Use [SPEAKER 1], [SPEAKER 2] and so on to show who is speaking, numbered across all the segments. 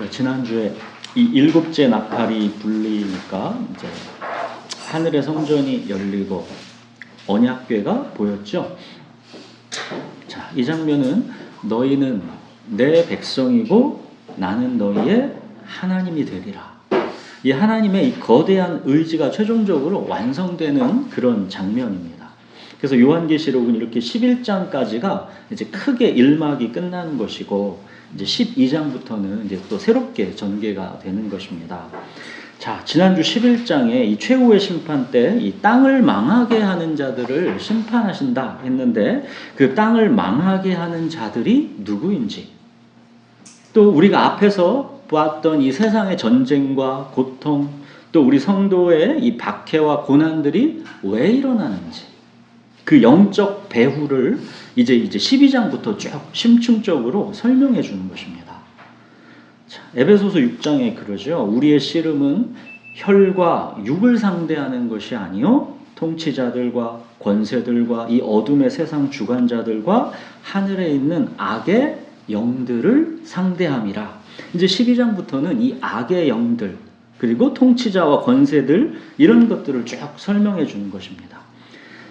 [SPEAKER 1] 우리가 지난주에 이 일곱째 나팔이 불리니까 이제 하늘의 성전이 열리고 언약궤가 보였죠. 자, 이 장면은 너희는 내 백성이고 나는 너희의 하나님이 되리라. 이 하나님의 이 거대한 의지가 최종적으로 완성되는 그런 장면입니다. 그래서 요한계시록은 이렇게 11장까지가 이제 크게 일막이 끝나는 것이고, 이제 12장부터는 이제 또 새롭게 전개가 되는 것입니다. 자, 지난주 11장에 이 최후의 심판 때 이 땅을 망하게 하는 자들을 심판하신다 했는데, 그 땅을 망하게 하는 자들이 누구인지, 또 우리가 앞에서 보았던 이 세상의 전쟁과 고통, 또 우리 성도의 이 박해와 고난들이 왜 일어나는지, 그 영적 배후를 이제 12장부터 쭉 심층적으로 설명해 주는 것입니다. 자, 에베소서 6장에 그러죠. 우리의 씨름은 혈과 육을 상대하는 것이 아니요 통치자들과 권세들과 이 어둠의 세상 주관자들과 하늘에 있는 악의 영들을 상대함이라. 이제 12장부터는 이 악의 영들, 그리고 통치자와 권세들, 이런 것들을 쭉 설명해 주는 것입니다.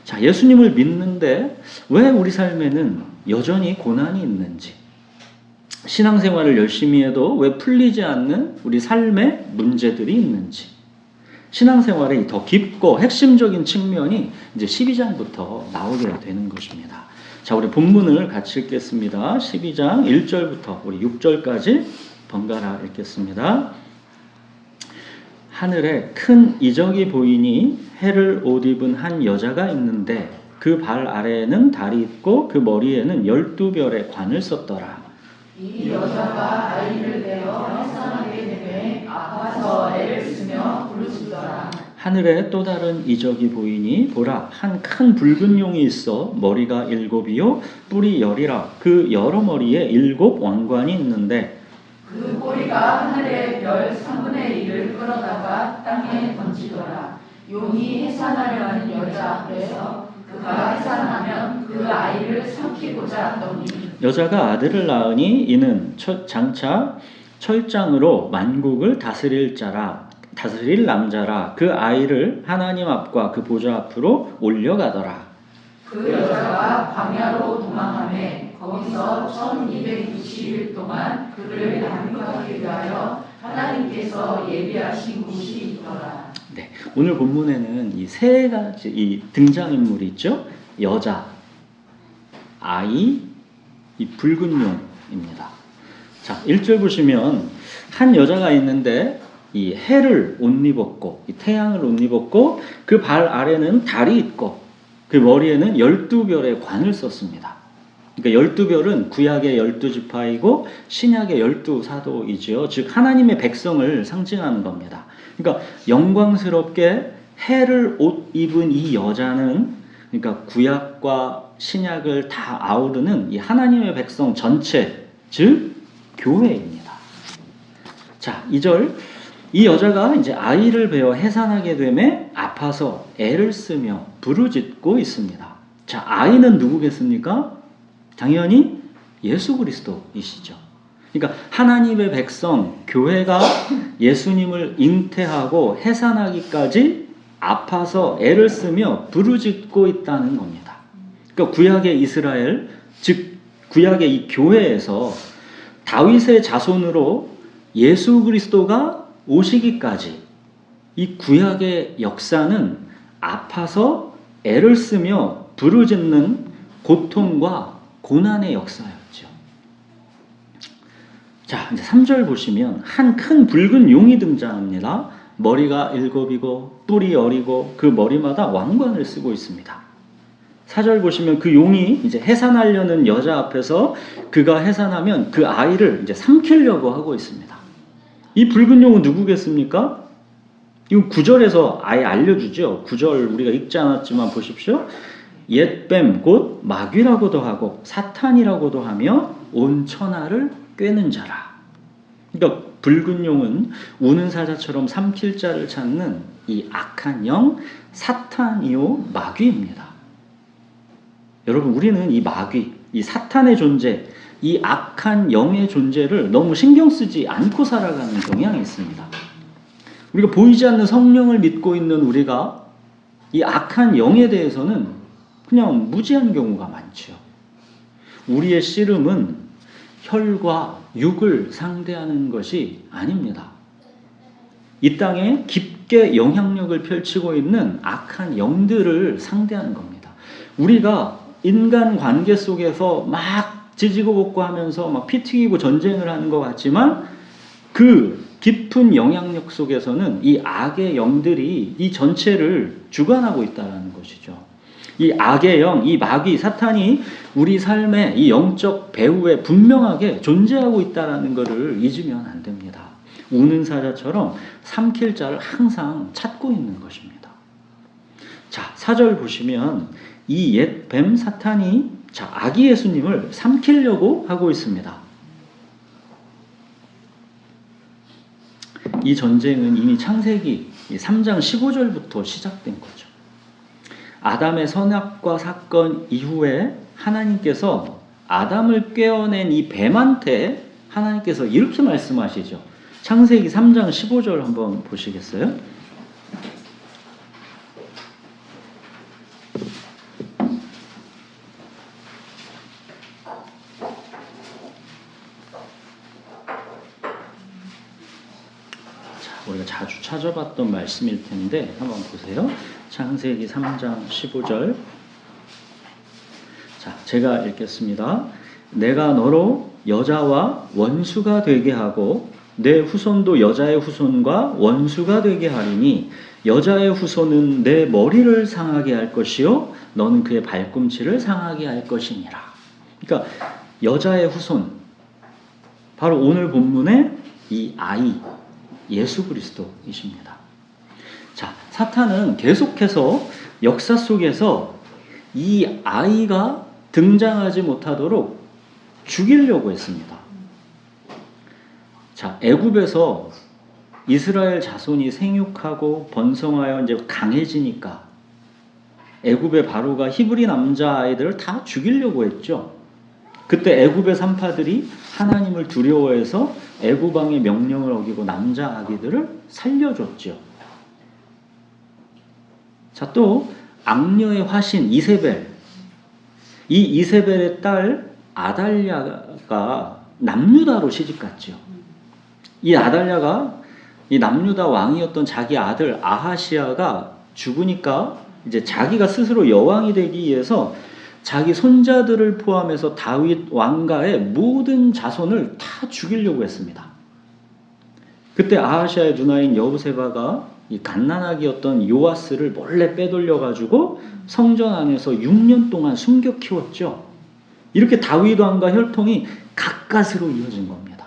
[SPEAKER 1] 자, 예수님을 믿는데 왜 우리 삶에는 여전히 고난이 있는지, 신앙생활을 열심히 해도 왜 풀리지 않는 우리 삶의 문제들이 있는지, 신앙생활의 더 깊고 핵심적인 측면이 이제 12장부터 나오게 되는 것입니다. 자, 우리 본문을 같이 읽겠습니다. 12장 1절부터 우리 6절까지 번갈아 읽겠습니다. 하늘에 큰 이적이 보이니 해를 옷 입은 한 여자가 있는데 그 발 아래에는 달이 있고 그 머리에는 12별의 관을 썼더라.
[SPEAKER 2] 이 여자가 아이를 베어 해산하게 되매 아파서 애를 쓰며 부르짖더라.
[SPEAKER 1] 하늘에 또 다른 이적이 보이니 보라, 한 큰 붉은 용이 있어 머리가 7이요 뿔이 10이라. 그 여러 머리에 7 왕관이 있는데
[SPEAKER 2] 그 꼬리가 하늘의 별 3분의 1을 끌어다가 땅에 던지더라. 용이 해산하려 하는 여자 앞에서 그가 해산하면 그 아이를 삼키고자 하더니, 여자가
[SPEAKER 1] 아들을 낳으니 이는 장차 철장으로 만국을 다스릴 남자라. 그 아이를 하나님 앞과 그 보좌 앞으로 올려가더라.
[SPEAKER 2] 그 여자가 광야로 도망하매 거기서 1260일 동안 그를 양육하기 위하여 하나님께서 예비하신 곳이 있더라.
[SPEAKER 1] 네, 오늘 본문에는 이 세 가지 이 등장인물이 있죠. 여자, 아이, 이 붉은 용입니다. 자, 1절 보시면 한 여자가 있는데 이 해를 옷 입었고, 이 태양을 옷 입었고, 그 발 아래는 달이 있고, 그 머리에는 12별의 관을 썼습니다. 그러니까 12별은 구약의 12지파이고 신약의 12사도이지요. 즉 하나님의 백성을 상징하는 겁니다. 그러니까 영광스럽게 해를 옷 입은 이 여자는, 그러니까 구약과 신약을 다 아우르는 이 하나님의 백성 전체, 즉 교회입니다. 자, 2절, 이 여자가 이제 아이를 베어 해산하게 되매 아파서 애를 쓰며 부르짖고 있습니다. 자, 아이는 누구겠습니까? 당연히 예수 그리스도이시죠. 그러니까 하나님의 백성, 교회가 예수님을 잉태하고 해산하기까지 아파서 애를 쓰며 부르짖고 있다는 겁니다. 그러니까 구약의 이스라엘, 즉 구약의 이 교회에서 다윗의 자손으로 예수 그리스도가 오시기까지 이 구약의 역사는 아파서 애를 쓰며 부르짖는 고통과 고난의 역사였죠. 자, 이제 3절 보시면 한 큰 붉은 용이 등장합니다. 머리가 7이고 뿔이 10이고 그 머리마다 왕관을 쓰고 있습니다. 4절 보시면 그 용이 이제 해산하려는 여자 앞에서 그가 해산하면 그 아이를 이제 삼키려고 하고 있습니다. 이 붉은 용은 누구겠습니까? 이거 9절에서 아예 알려주죠. 9절 우리가 읽지 않았지만 보십시오. 옛뱀 곧 마귀라고도 하고 사탄이라고도 하며 온 천하를 꿰는 자라. 그러니까 붉은 용은 우는 사자처럼 삼킬 자를 찾는 이 악한 영 사탄이요 마귀입니다. 여러분, 우리는 이 마귀, 이 사탄의 존재, 이 악한 영의 존재를 너무 신경 쓰지 않고 살아가는 경향이 있습니다. 우리가 보이지 않는 성령을 믿고 있는 우리가 이 악한 영에 대해서는 그냥 무지한 경우가 많죠. 우리의 씨름은 혈과 육을 상대하는 것이 아닙니다. 이 땅에 깊게 영향력을 펼치고 있는 악한 영들을 상대하는 겁니다. 우리가 인간 관계 속에서 막 지지고 볶고 하면서 막 피 튀기고 전쟁을 하는 것 같지만 그 깊은 영향력 속에서는 이 악의 영들이 이 전체를 주관하고 있다는 것이죠. 이 악의 영, 이 마귀, 사탄이 우리 삶의 이 영적 배후에 분명하게 존재하고 있다는 것을 잊으면 안 됩니다. 우는 사자처럼 삼킬 자를 항상 찾고 있는 것입니다. 자, 4절 보시면 이 옛 뱀 사탄이 아기 예수님을 삼키려고 하고 있습니다. 이 전쟁은 이미 창세기 3장 15절부터 시작된 거죠. 아담의 선악과 사건 이후에 하나님께서 아담을 꿰어낸 이 뱀한테 하나님께서 이렇게 말씀하시죠. 창세기 3장 15절 한번 보시겠어요? 우리가 자주 찾아봤던 말씀일 텐데 한번 보세요. 창세기 3장 15절. 자, 제가 읽겠습니다. 내가 너로 여자와 원수가 되게 하고 내 후손도 여자의 후손과 원수가 되게 하리니 여자의 후손은 내 머리를 상하게 할 것이요 너는 그의 발꿈치를 상하게 할 것이니라. 그러니까 여자의 후손, 바로 오늘 본문의 이 아이 예수 그리스도이십니다. 자, 사탄은 계속해서 역사 속에서 이 아이가 등장하지 못하도록 죽이려고 했습니다. 자, 애굽에서 이스라엘 자손이 생육하고 번성하여 이제 강해지니까 애굽의 바로가 히브리 남자 아이들을 다 죽이려고 했죠. 그때 애굽의 산파들이 하나님을 두려워해서 애굽 왕의 명령을 어기고 남자 아기들을 살려줬죠. 자, 또 악녀의 화신 이세벨, 이 이세벨의 딸 아달랴가 남유다로 시집갔죠. 이 아달랴가 이 남유다 왕이었던 자기 아들 아하시아가 죽으니까 이제 자기가 스스로 여왕이 되기 위해서 자기 손자들을 포함해서 다윗 왕가의 모든 자손을 다 죽이려고 했습니다. 그때 아하시아의 누나인 여브세바가 이 갓난아기였던 요아스를 몰래 빼돌려가지고 성전 안에서 6년 동안 숨겨 키웠죠. 이렇게 다윗 왕과 혈통이 가까스로 이어진 겁니다.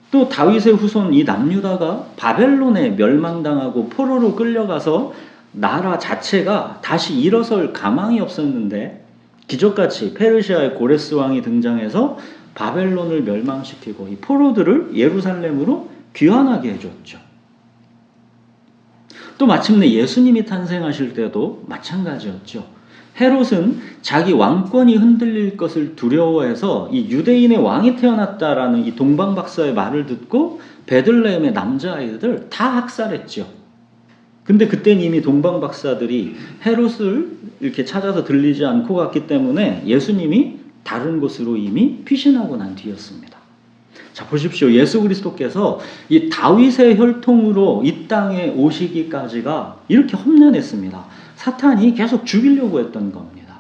[SPEAKER 1] 또 다윗의 후손 이 남유다가 바벨론에 멸망당하고 포로로 끌려가서 나라 자체가 다시 일어설 가망이 없었는데 기적같이 페르시아의 고레스 왕이 등장해서 바벨론을 멸망시키고 이 포로들을 예루살렘으로 귀환하게 해줬죠. 또 마침내 예수님이 탄생하실 때도 마찬가지였죠. 헤롯은 자기 왕권이 흔들릴 것을 두려워해서 이 유대인의 왕이 태어났다라는 이 동방박사의 말을 듣고 베들레헴의 남자아이들 다 학살했죠. 근데 그때는 이미 동방박사들이 헤롯을 이렇게 찾아서 들리지 않고 갔기 때문에 예수님이 다른 곳으로 이미 피신하고 난 뒤였습니다. 자, 보십시오. 예수 그리스도께서 이 다윗의 혈통으로 이 땅에 오시기까지가 이렇게 험난했습니다. 사탄이 계속 죽이려고 했던 겁니다.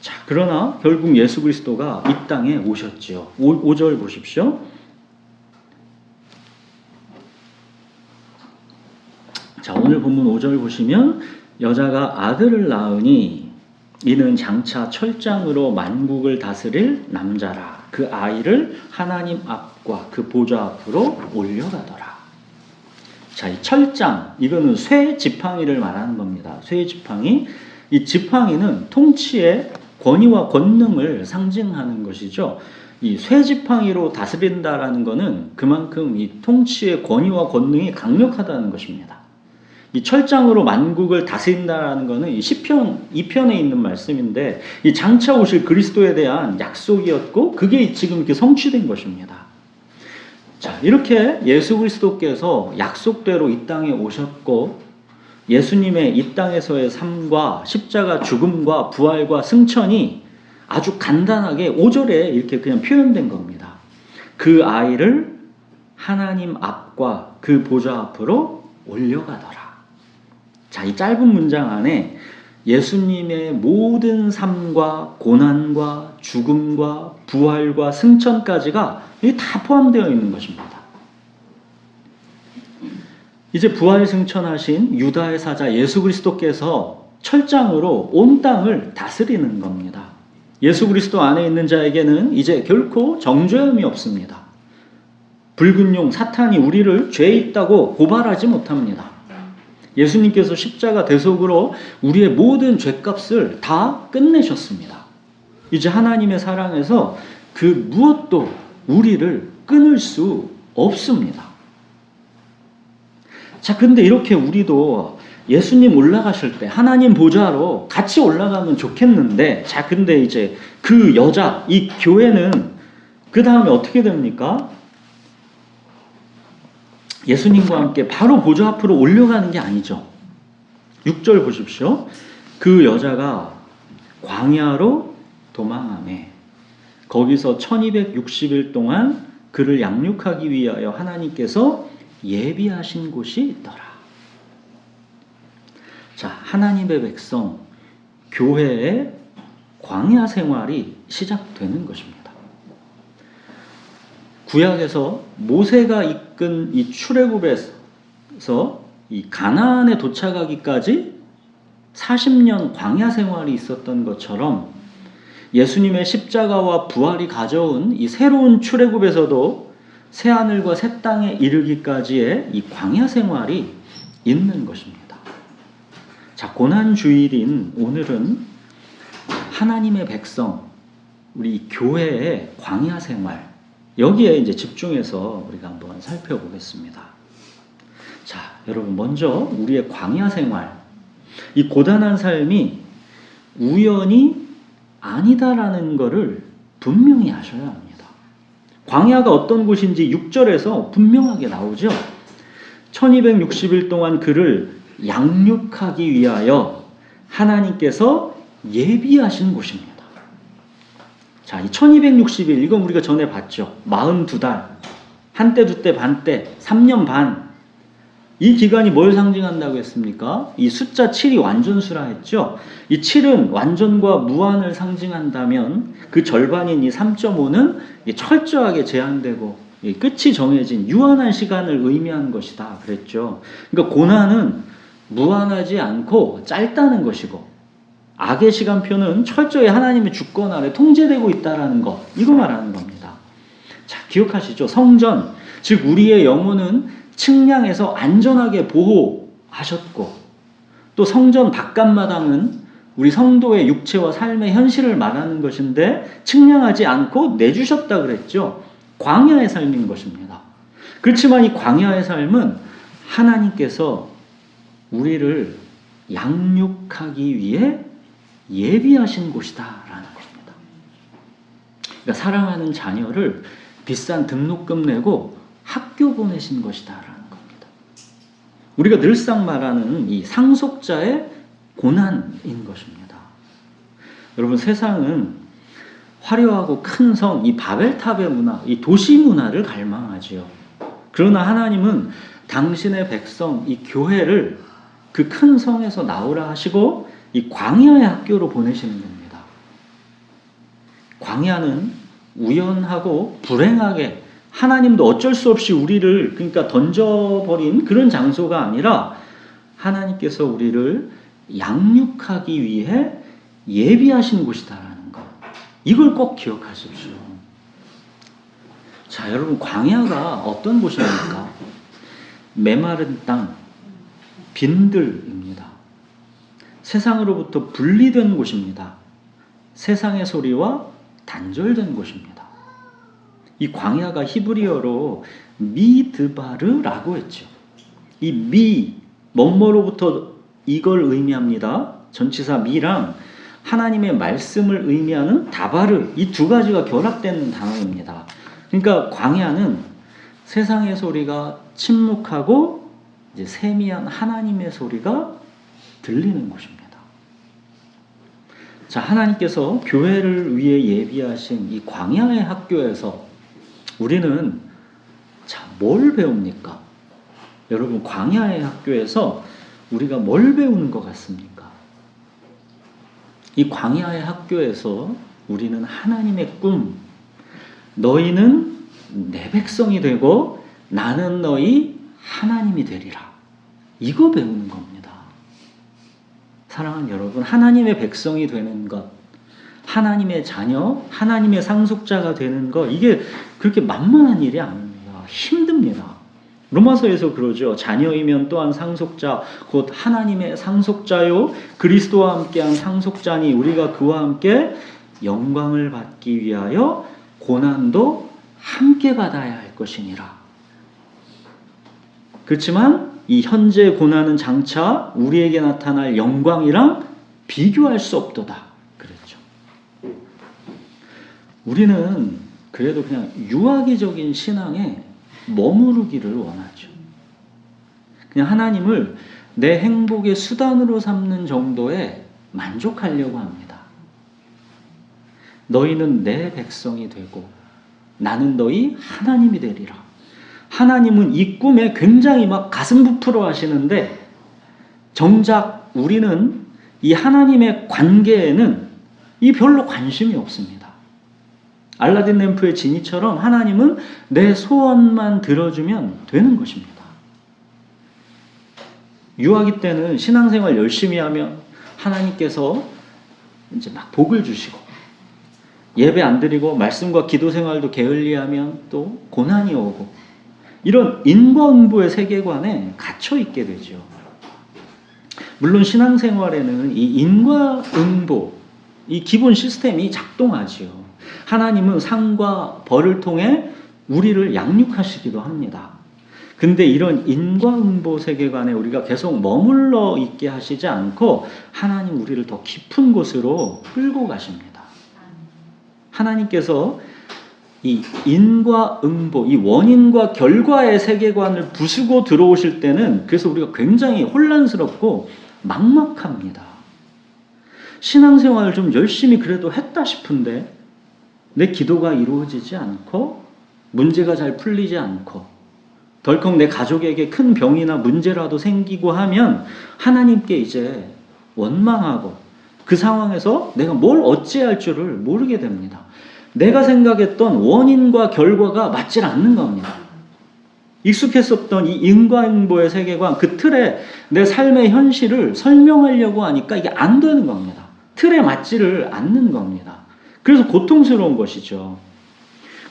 [SPEAKER 1] 자, 그러나 결국 예수 그리스도가 이 땅에 오셨지요. 5절 보십시오. 자, 오늘 본문 5절 보시면 여자가 아들을 낳으니 이는 장차 철장으로 만국을 다스릴 남자라. 그 아이를 하나님 앞과 그 보좌 앞으로 올려가더라. 자, 이 철장, 이거는 쇠 지팡이를 말하는 겁니다. 쇠 지팡이. 이 지팡이는 통치의 권위와 권능을 상징하는 것이죠. 이 쇠 지팡이로 다스린다라는 것은 그만큼 이 통치의 권위와 권능이 강력하다는 것입니다. 이 철장으로 만국을 다스린다라는 것은 이 시편 2편에 있는 말씀인데 이 장차 오실 그리스도에 대한 약속이었고 그게 지금 이렇게 성취된 것입니다. 자, 이렇게 예수 그리스도께서 약속대로 이 땅에 오셨고 예수님의 이 땅에서의 삶과 십자가 죽음과 부활과 승천이 아주 간단하게 5절에 이렇게 그냥 표현된 겁니다. 그 아이를 하나님 앞과 그 보좌 앞으로 올려가더라. 자, 이 짧은 문장 안에 예수님의 모든 삶과 고난과 죽음과 부활과 승천까지가 다 포함되어 있는 것입니다. 이제 부활 승천하신 유다의 사자 예수 그리스도께서 철장으로 온 땅을 다스리는 겁니다. 예수 그리스도 안에 있는 자에게는 이제 결코 정죄함이 없습니다. 붉은 용 사탄이 우리를 죄에 있다고 고발하지 못합니다. 예수님께서 십자가 대속으로 우리의 모든 죄값을 다 끝내셨습니다. 이제 하나님의 사랑에서 그 무엇도 우리를 끊을 수 없습니다. 자, 근데 이렇게 우리도 예수님 올라가실 때 하나님 보좌로 같이 올라가면 좋겠는데, 자, 근데 이제 그 여자, 이 교회는 그 다음에 어떻게 됩니까? 예수님과 함께 바로 보좌 앞으로 올려가는 게 아니죠. 6절 보십시오. 그 여자가 광야로 도망하매 거기서 1260일 동안 그를 양육하기 위하여 하나님께서 예비하신 곳이 있더라. 자, 하나님의 백성, 교회의 광야 생활이 시작되는 것입니다. 구약에서 모세가 이끈 이 출애굽에서 이 가나안에 도착하기까지 40년 광야 생활이 있었던 것처럼 예수님의 십자가와 부활이 가져온 이 새로운 출애굽에서도 새 하늘과 새 땅에 이르기까지의 이 광야 생활이 있는 것입니다. 자, 고난주일인 오늘은 하나님의 백성, 우리 교회의 광야 생활, 여기에 이제 집중해서 우리가 한번 살펴보겠습니다. 자, 여러분, 먼저 우리의 광야 생활, 이 고단한 삶이 우연이 아니다라는 것을 분명히 아셔야 합니다. 광야가 어떤 곳인지 6절에서 분명하게 나오죠. 1260일 동안 그를 양육하기 위하여 하나님께서 예비하신 곳입니다. 자, 이 1260일, 이건 우리가 전에 봤죠. 42달, 한때, 두때, 반때, 3년 반. 이 기간이 뭘 상징한다고 했습니까? 이 숫자 7이 완전수라 했죠. 이 7은 완전과 무한을 상징한다면 그 절반인 이 3.5는 철저하게 제한되고 끝이 정해진 유한한 시간을 의미하는 것이다 그랬죠. 그러니까 고난은 무한하지 않고 짧다는 것이고 악의 시간표는 철저히 하나님의 주권 아래 통제되고 있다는 것, 이거 말하는 겁니다. 자, 기억하시죠? 성전, 즉 우리의 영혼은 측량해서 안전하게 보호하셨고, 또 성전 바깥마당은 우리 성도의 육체와 삶의 현실을 말하는 것인데 측량하지 않고 내주셨다 그랬죠. 광야의 삶인 것입니다. 그렇지만 이 광야의 삶은 하나님께서 우리를 양육하기 위해 예비하신 곳이다라는 것입니다. 그러니까 사랑하는 자녀를 비싼 등록금 내고 학교 보내신 것이다라는 겁니다. 우리가 늘상 말하는 이 상속자의 고난인 것입니다. 여러분, 세상은 화려하고 큰 성, 이 바벨탑의 문화, 이 도시 문화를 갈망하지요. 그러나 하나님은 당신의 백성, 이 교회를 그 큰 성에서 나오라 하시고 이 광야의 학교로 보내시는 겁니다. 광야는 우연하고 불행하게 하나님도 어쩔 수 없이 우리를 그러니까 던져버린 그런 장소가 아니라 하나님께서 우리를 양육하기 위해 예비하신 곳이다라는 것. 이걸 꼭 기억하십시오. 자, 여러분, 광야가 어떤 곳입니까? 메마른 땅, 빈들입니다. 세상으로부터 분리된 곳입니다. 세상의 소리와 단절된 곳입니다. 이 광야가 히브리어로 미드바르라고 했죠. 이 뭐뭐로부터 이걸 의미합니다. 전치사 미랑 하나님의 말씀을 의미하는 다바르, 이 두 가지가 결합된 단어입니다. 그러니까 광야는 세상의 소리가 침묵하고 이제 세미한 하나님의 소리가 들리는 곳입니다. 자, 하나님께서 교회를 위해 예비하신 이 광야의 학교에서 우리는 뭘 배웁니까? 여러분, 광야의 학교에서 우리가 뭘 배우는 것 같습니까? 이 광야의 학교에서 우리는 하나님의 꿈, 너희는 내 백성이 되고 나는 너희 하나님이 되리라, 이거 배우는 겁니다. 사랑하는 여러분, 하나님의 백성이 되는 것, 하나님의 자녀, 하나님의 상속자가 되는 것, 이게 그렇게 만만한 일이 아닙니다. 힘듭니다. 로마서에서 그러죠. 자녀이면 또한 상속자, 곧 하나님의 상속자요 그리스도와 함께한 상속자니 우리가 그와 함께 영광을 받기 위하여 고난도 함께 받아야 할 것이니라. 그렇지만 이 현재 고난은 장차 우리에게 나타날 영광이랑 비교할 수 없도다 그랬죠. 우리는 그래도 그냥 유아기적인 신앙에 머무르기를 원하죠. 그냥 하나님을 내 행복의 수단으로 삼는 정도에 만족하려고 합니다. 너희는 내 백성이 되고 나는 너희 하나님이 되리라. 하나님은 이 꿈에 굉장히 막 가슴 부풀어 하시는데 정작 우리는 이 하나님의 관계에는 이 별로 관심이 없습니다. 알라딘 램프의 지니처럼 하나님은 내 소원만 들어주면 되는 것입니다. 유아기 때는 신앙생활 열심히 하면 하나님께서 이제 막 복을 주시고, 예배 안 드리고 말씀과 기도 생활도 게을리하면 또 고난이 오고, 이런 인과응보의 세계관에 갇혀 있게 되죠. 물론 신앙생활에는 이 인과응보, 이 기본 시스템이 작동하지요. 하나님은 상과 벌을 통해 우리를 양육하시기도 합니다. 근데 이런 인과응보 세계관에 우리가 계속 머물러 있게 하시지 않고 하나님 우리를 더 깊은 곳으로 끌고 가십니다. 하나님께서 이 인과응보, 이 원인과 결과의 세계관을 부수고 들어오실 때는 그래서 우리가 굉장히 혼란스럽고 막막합니다. 신앙생활을 좀 열심히 그래도 했다 싶은데 내 기도가 이루어지지 않고 문제가 잘 풀리지 않고 덜컥 내 가족에게 큰 병이나 문제라도 생기고 하면 하나님께 이제 원망하고 그 상황에서 내가 뭘 어찌할 줄을 모르게 됩니다. 내가 생각했던 원인과 결과가 맞질 않는 겁니다. 익숙했었던 이 인과응보의 세계관, 그 틀에 내 삶의 현실을 설명하려고 하니까 이게 안 되는 겁니다. 틀에 맞지를 않는 겁니다. 그래서 고통스러운 것이죠.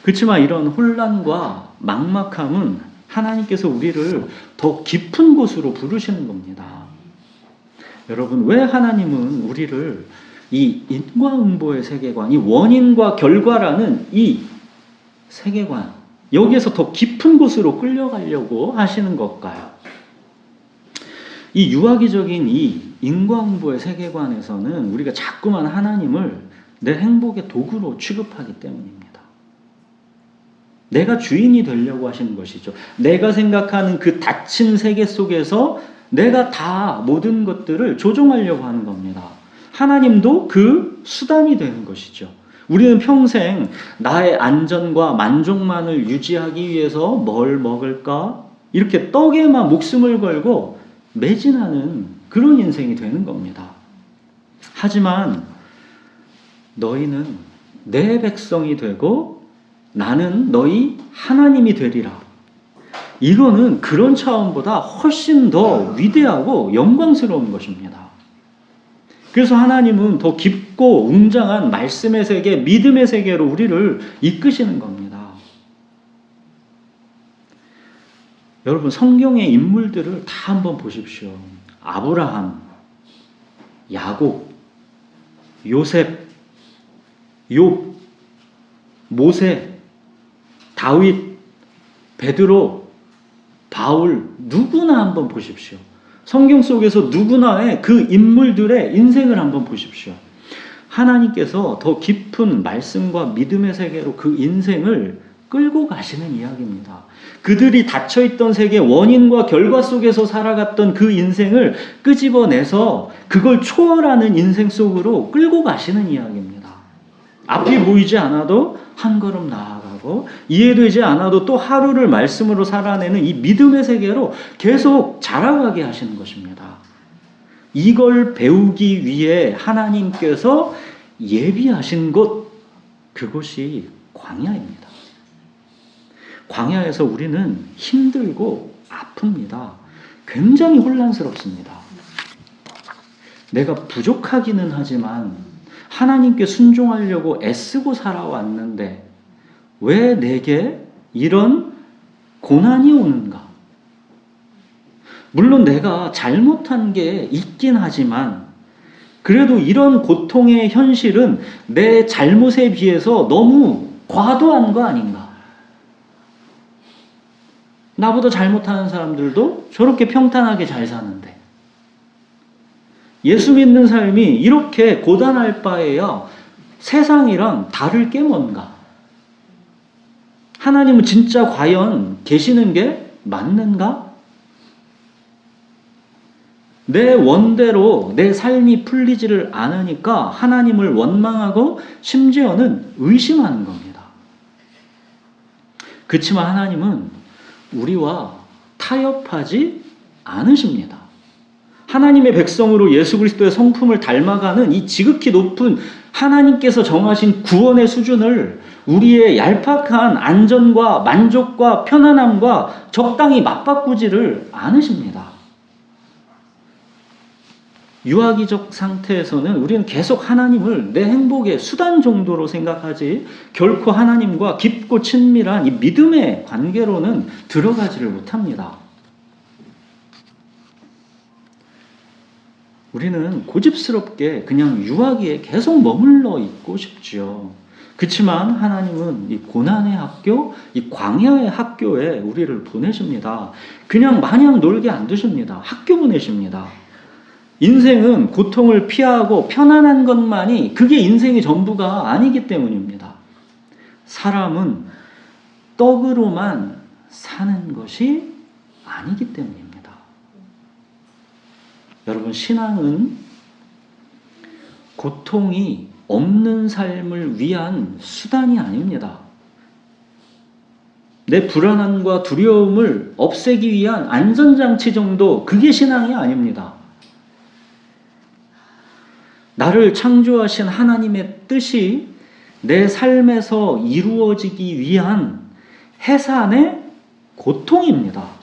[SPEAKER 1] 그렇지만 이런 혼란과 막막함은 하나님께서 우리를 더 깊은 곳으로 부르시는 겁니다. 여러분, 왜 하나님은 우리를 이 인과응보의 세계관, 이 원인과 결과라는 이 세계관, 여기에서 더 깊은 곳으로 끌려가려고 하시는 걸까요? 이 유아기적인 이 인과응보의 세계관에서는 우리가 자꾸만 하나님을 내 행복의 도구로 취급하기 때문입니다. 내가 주인이 되려고 하시는 것이죠. 내가 생각하는 그 닫힌 세계 속에서 내가 다 모든 것들을 조종하려고 하는 겁니다. 하나님도 그 수단이 되는 것이죠. 우리는 평생 나의 안전과 만족만을 유지하기 위해서 뭘 먹을까? 이렇게 떡에만 목숨을 걸고 매진하는 그런 인생이 되는 겁니다. 하지만 너희는 내 백성이 되고 나는 너희 하나님이 되리라. 이거는 그런 차원보다 훨씬 더 위대하고 영광스러운 것입니다. 그래서 하나님은 더 깊고 웅장한 말씀의 세계, 믿음의 세계로 우리를 이끄시는 겁니다. 여러분, 성경의 인물들을 다 한번 보십시오. 아브라함, 야곱, 요셉, 욥, 모세, 다윗, 베드로, 바울, 누구나 한번 보십시오. 성경 속에서 누구나의 그 인물들의 인생을 한번 보십시오. 하나님께서 더 깊은 말씀과 믿음의 세계로 그 인생을 끌고 가시는 이야기입니다. 그들이 닫혀있던 세계 원인과 결과 속에서 살아갔던 그 인생을 끄집어내서 그걸 초월하는 인생 속으로 끌고 가시는 이야기입니다. 앞이 보이지 않아도 한 걸음 나아가고 이해되지 않아도 또 하루를 말씀으로 살아내는 이 믿음의 세계로 계속 자라가게 하시는 것입니다. 이걸 배우기 위해 하나님께서 예비하신 곳, 그곳이 광야입니다. 광야에서 우리는 힘들고 아픕니다. 굉장히 혼란스럽습니다. 내가 부족하기는 하지만 하나님께 순종하려고 애쓰고 살아왔는데 왜 내게 이런 고난이 오는가? 물론 내가 잘못한 게 있긴 하지만 그래도 이런 고통의 현실은 내 잘못에 비해서 너무 과도한 거 아닌가? 나보다 잘못하는 사람들도 저렇게 평탄하게 잘 사는데 예수 믿는 삶이 이렇게 고단할 바에야 세상이랑 다를 게 뭔가? 하나님은 진짜 과연 계시는 게 맞는가? 내 원대로 내 삶이 풀리지를 않으니까 하나님을 원망하고 심지어는 의심하는 겁니다. 그렇지만 하나님은 우리와 타협하지 않으십니다. 하나님의 백성으로 예수 그리스도의 성품을 닮아가는 이 지극히 높은 하나님께서 정하신 구원의 수준을 우리의 얄팍한 안전과 만족과 편안함과 적당히 맞바꾸지를 않으십니다. 유아기적 상태에서는 우리는 계속 하나님을 내 행복의 수단 정도로 생각하지 결코 하나님과 깊고 친밀한 이 믿음의 관계로는 들어가지를 못합니다. 우리는 고집스럽게 그냥 유아기에 계속 머물러 있고 싶지요. 그렇지만 하나님은 이 고난의 학교, 이 광야의 학교에 우리를 보내십니다. 그냥 마냥 놀게 안 두십니다. 학교 보내십니다. 인생은 고통을 피하고 편안한 것만이 그게 인생의 전부가 아니기 때문입니다. 사람은 떡으로만 사는 것이 아니기 때문입니다. 여러분, 신앙은 고통이 없는 삶을 위한 수단이 아닙니다. 내 불안함과 두려움을 없애기 위한 안전장치 정도, 그게 신앙이 아닙니다. 나를 창조하신 하나님의 뜻이 내 삶에서 이루어지기 위한 해산의 고통입니다.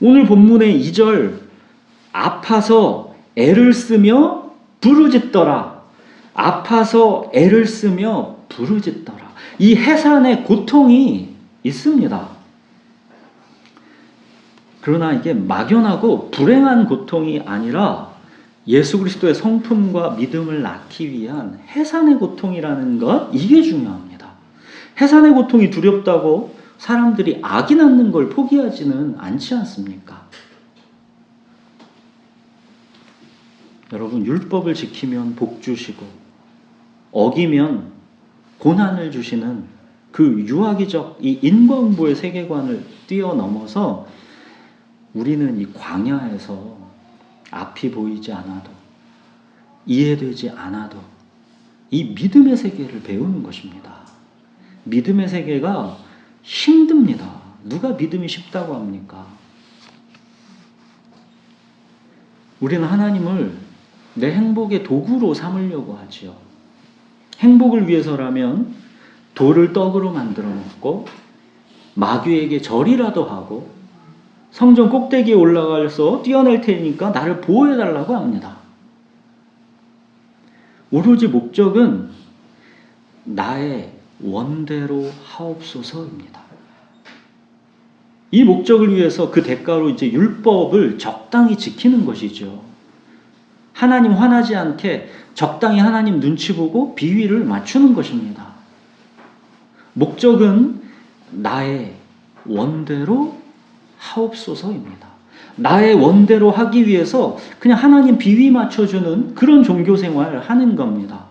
[SPEAKER 1] 오늘 본문의 2절, 아파서 애를 쓰며 부르짖더라. 아파서 애를 쓰며 부르짖더라. 이 해산의 고통이 있습니다. 그러나 이게 막연하고 불행한 고통이 아니라 예수 그리스도의 성품과 믿음을 낳기 위한 해산의 고통이라는 것, 이게 중요합니다. 해산의 고통이 두렵다고 사람들이 아기 낳는 걸 포기하지는 않지 않습니까? 여러분, 율법을 지키면 복 주시고 어기면 고난을 주시는 그 유아기적 이 인과응보의 세계관을 뛰어넘어서 우리는 이 광야에서 앞이 보이지 않아도 이해되지 않아도 이 믿음의 세계를 배우는 것입니다. 믿음의 세계가 힘듭니다. 누가 믿음이 쉽다고 합니까? 우리는 하나님을 내 행복의 도구로 삼으려고 하지요. 행복을 위해서라면 돌을 떡으로 만들어 먹고 마귀에게 절이라도 하고 성전 꼭대기에 올라가서 뛰어낼 테니까 나를 보호해달라고 합니다. 오로지 목적은 나의 원대로 하옵소서입니다. 이 목적을 위해서 그 대가로 이제 율법을 적당히 지키는 것이죠. 하나님 화나지 않게 적당히 하나님 눈치 보고 비위를 맞추는 것입니다. 목적은 나의 원대로 하옵소서입니다. 나의 원대로 하기 위해서 그냥 하나님 비위 맞춰주는 그런 종교 생활을 하는 겁니다.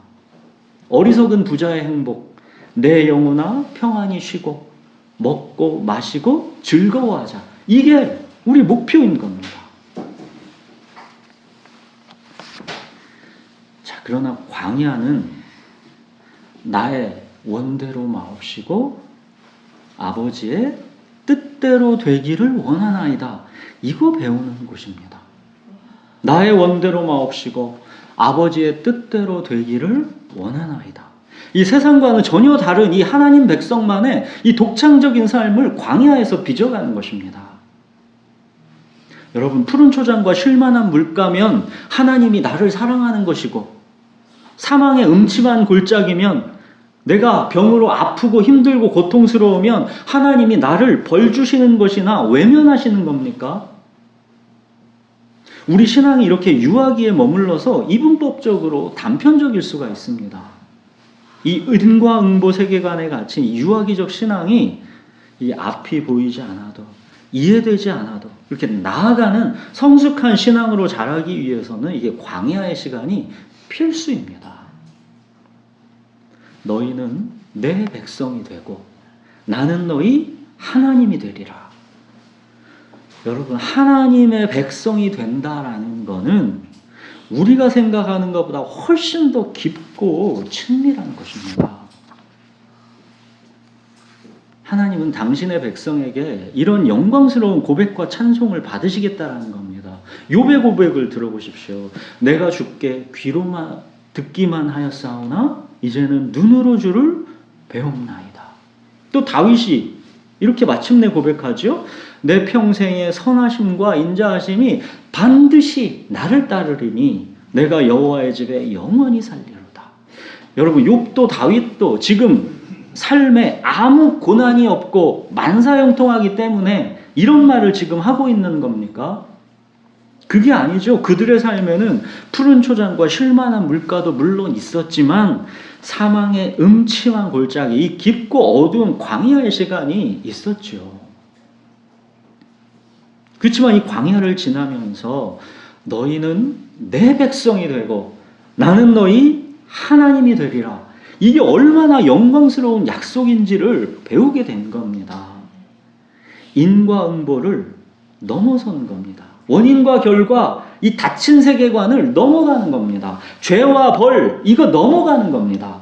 [SPEAKER 1] 어리석은 부자의 행복, 내 영혼아 평안히 쉬고 먹고 마시고 즐거워하자. 이게 우리 목표인 겁니다. 자, 그러나 광야는 나의 원대로 마옵시고 아버지의 뜻대로 되기를 원하나이다. 이거 배우는 곳입니다. 나의 원대로 마옵시고 아버지의 뜻대로 되기를 원하나이다. 이 세상과는 전혀 다른 이 하나님 백성만의 이 독창적인 삶을 광야에서 빚어가는 것입니다. 여러분, 푸른 초장과 쉴만한 물가면 하나님이 나를 사랑하는 것이고, 사망의 음침한 골짜기면 내가 병으로 아프고 힘들고 고통스러우면 하나님이 나를 벌 주시는 것이나 외면하시는 겁니까? 우리 신앙이 이렇게 유아기에 머물러서 이분법적으로 단편적일 수가 있습니다. 이 은과 응보 세계관에 갇힌 유아기적 신앙이 이 앞이 보이지 않아도 이해되지 않아도 이렇게 나아가는 성숙한 신앙으로 자라기 위해서는 이게 광야의 시간이 필수입니다. 너희는 내 백성이 되고 나는 너희 하나님이 되리라. 여러분, 하나님의 백성이 된다라는 거는 우리가 생각하는 것보다 훨씬 더 깊고 친밀한 것입니다. 하나님은 당신의 백성에게 이런 영광스러운 고백과 찬송을 받으시겠다라는 겁니다. 욥의 고백을 들어보십시오. 내가 주께 귀로만 듣기만 하였사오나 이제는 눈으로 주를 배움나이다. 또 다윗이 이렇게 마침내 고백하죠. 내 평생의 선하심과 인자하심이 반드시 나를 따르리니 내가 여호와의 집에 영원히 살리로다. 여러분, 욥도 다윗도 지금 삶에 아무 고난이 없고 만사형통하기 때문에 이런 말을 지금 하고 있는 겁니까? 그게 아니죠. 그들의 삶에는 푸른 초장과 쉴만한 물가도 물론 있었지만 사망의 음침한 골짜기, 이 깊고 어두운 광야의 시간이 있었죠. 그렇지만 이 광야를 지나면서 너희는 내 백성이 되고 나는 너희 하나님이 되리라. 이게 얼마나 영광스러운 약속인지를 배우게 된 겁니다. 인과 응보를 넘어서는 겁니다. 원인과 결과, 이 닫힌 세계관을 넘어가는 겁니다. 죄와 벌, 이거 넘어가는 겁니다.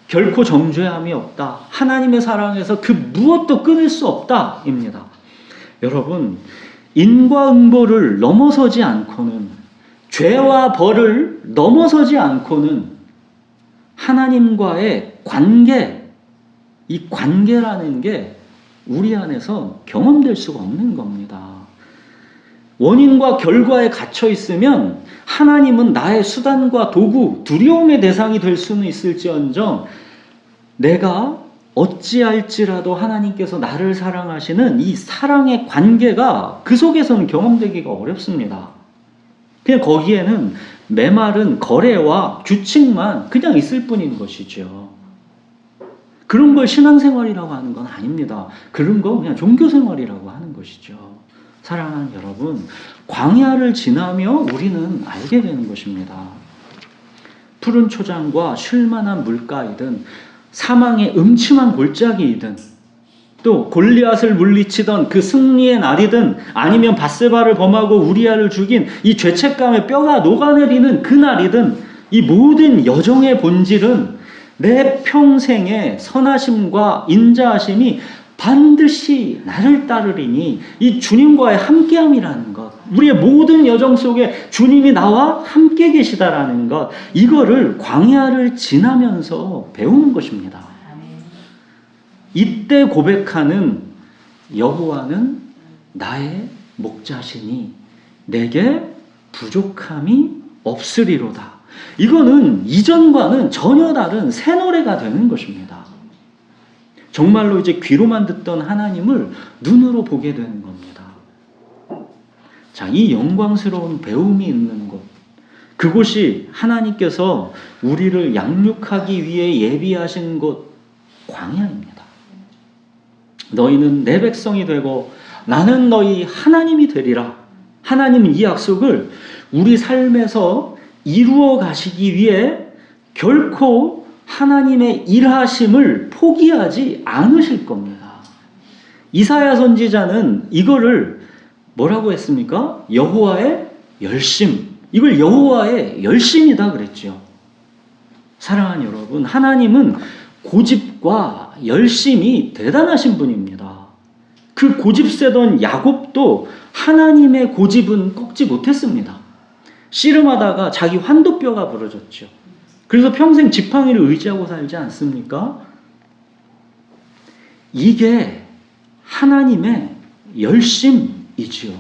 [SPEAKER 1] 결코 정죄함이 없다. 하나님의 사랑에서 그 무엇도 끊을 수 없다. 입니다. 여러분, 인과 응보를 넘어서지 않고는, 죄와 벌을 넘어서지 않고는 하나님과의 관계, 이 관계라는 게 우리 안에서 경험될 수가 없는 겁니다. 원인과 결과에 갇혀 있으면 하나님은 나의 수단과 도구, 두려움의 대상이 될 수는 있을지언정 내가 어찌할지라도 하나님께서 나를 사랑하시는 이 사랑의 관계가 그 속에서는 경험되기가 어렵습니다. 그냥 거기에는 메마른 거래와 규칙만 그냥 있을 뿐인 것이죠. 그런 걸 신앙생활이라고 하는 건 아닙니다. 그런 거 그냥 종교생활이라고 하는 것이죠. 사랑하는 여러분, 광야를 지나며 우리는 알게 되는 것입니다. 푸른 초장과 쉴만한 물가이든 사망의 음침한 골짜기이든 또 골리앗을 물리치던 그 승리의 날이든 아니면 밧세바를 범하고 우리아를 죽인 이 죄책감에 뼈가 녹아내리는 그 날이든 이 모든 여정의 본질은 내 평생의 선하심과 인자하심이 반드시 나를 따르리니 이 주님과의 함께함이라는 것, 우리의 모든 여정 속에 주님이 나와 함께 계시다라는 것, 이거를 광야를 지나면서 배우는 것입니다. 이때 고백하는 여호와는 나의 목자시니 내게 부족함이 없으리로다. 이거는 이전과는 전혀 다른 새 노래가 되는 것입니다. 정말로 이제 귀로만 듣던 하나님을 눈으로 보게 되는 겁니다. 자, 이 영광스러운 배움이 있는 곳, 그곳이 하나님께서 우리를 양육하기 위해 예비하신 곳, 광야입니다. 너희는 내 백성이 되고 나는 너희 하나님이 되리라. 하나님은 이 약속을 우리 삶에서 이루어 가시기 위해 결코 하나님의 일하심을 포기하지 않으실 겁니다. 이사야 선지자는 이거를 뭐라고 했습니까? 여호와의 열심. 이걸 여호와의 열심이다 그랬죠. 사랑하는 여러분, 하나님은 고집과 열심이 대단하신 분입니다. 그 고집세던 야곱도 하나님의 고집은 꺾지 못했습니다. 씨름하다가 자기 환도뼈가 부러졌죠. 그래서 평생 지팡이를 의지하고 살지 않습니까? 이게 하나님의 열심이지요.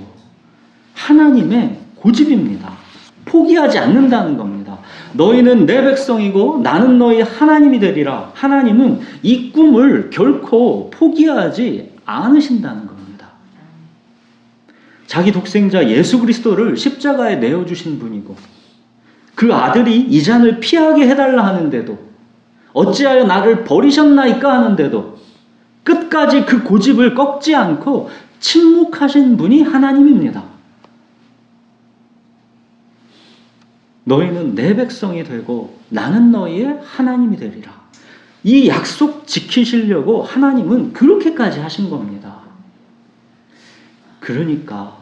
[SPEAKER 1] 하나님의 고집입니다. 포기하지 않는다는 겁니다. 너희는 내 백성이고 나는 너희 하나님이 되리라. 하나님은 이 꿈을 결코 포기하지 않으신다는 겁니다. 자기 독생자 예수 그리스도를 십자가에 내어주신 분이고 그 아들이 이 잔을 피하게 해달라 하는데도 어찌하여 나를 버리셨나이까 하는데도 끝까지 그 고집을 꺾지 않고 침묵하신 분이 하나님입니다. 너희는 내 백성이 되고 나는 너희의 하나님이 되리라. 이 약속 지키시려고 하나님은 그렇게까지 하신 겁니다. 그러니까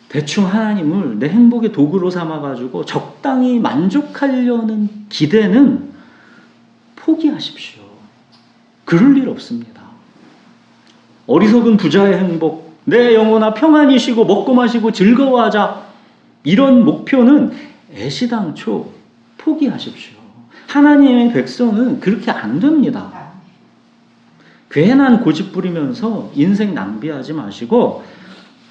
[SPEAKER 1] 대충 하나님을 내 행복의 도구로 삼아가지고 적당히 만족하려는 기대는 포기하십시오. 그럴 일 없습니다. 어리석은 부자의 행복, 내 영혼아 평안히 쉬고 먹고 마시고 즐거워하자, 이런 목표는 애시당초 포기하십시오. 하나님의 백성은 그렇게 안 됩니다. 괜한 고집 부리면서 인생 낭비하지 마시고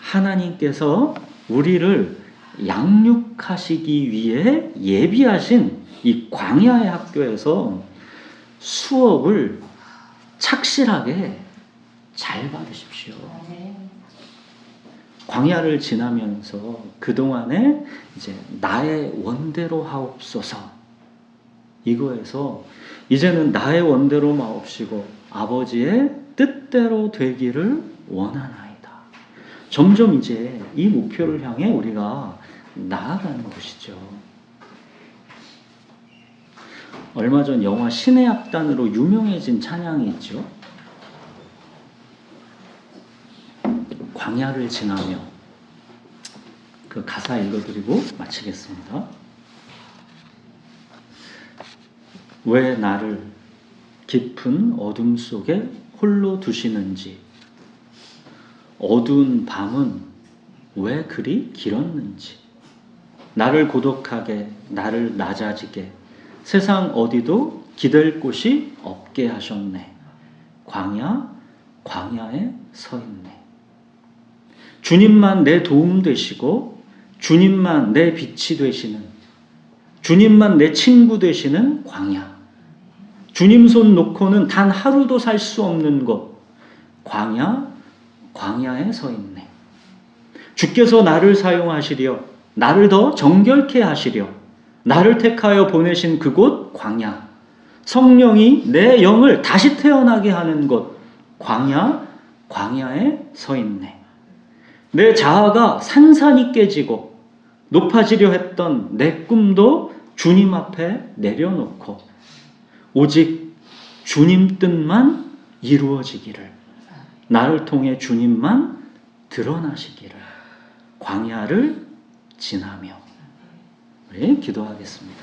[SPEAKER 1] 하나님께서 우리를 양육하시기 위해 예비하신 이 광야의 학교에서 수업을 착실하게 잘 받으십시오. 광야를 지나면서 그동안에 이제 나의 원대로 하옵소서, 이거에서 이제는 나의 원대로 마옵시고 아버지의 뜻대로 되기를 원하나이다. 점점 이제 이 목표를 향해 우리가 나아가는 것이죠. 얼마 전 영화 신의 악단으로 유명해진 찬양이 있죠. 광야를 지나며, 그 가사 읽어드리고 마치겠습니다. 왜 나를 깊은 어둠 속에 홀로 두시는지, 어두운 밤은 왜 그리 길었는지, 나를 고독하게, 나를 낮아지게, 세상 어디도 기댈 곳이 없게 하셨네. 광야에 서 있네. 주님만 내 도움 되시고, 주님만 내 빛이 되시는, 주님만 내 친구 되시는 광야. 주님 손 놓고는 단 하루도 살 수 없는 곳, 광야에 서 있네. 주께서 나를 사용하시려, 나를 더 정결케 하시려, 나를 택하여 보내신 그곳 광야. 성령이 내 영을 다시 태어나게 하는 곳, 광야에 서 있네. 내 자아가 산산이 깨지고 높아지려 했던 내 꿈도 주님 앞에 내려놓고 오직 주님 뜻만 이루어지기를, 나를 통해 주님만 드러나시기를, 광야를 지나며. 우리 기도하겠습니다.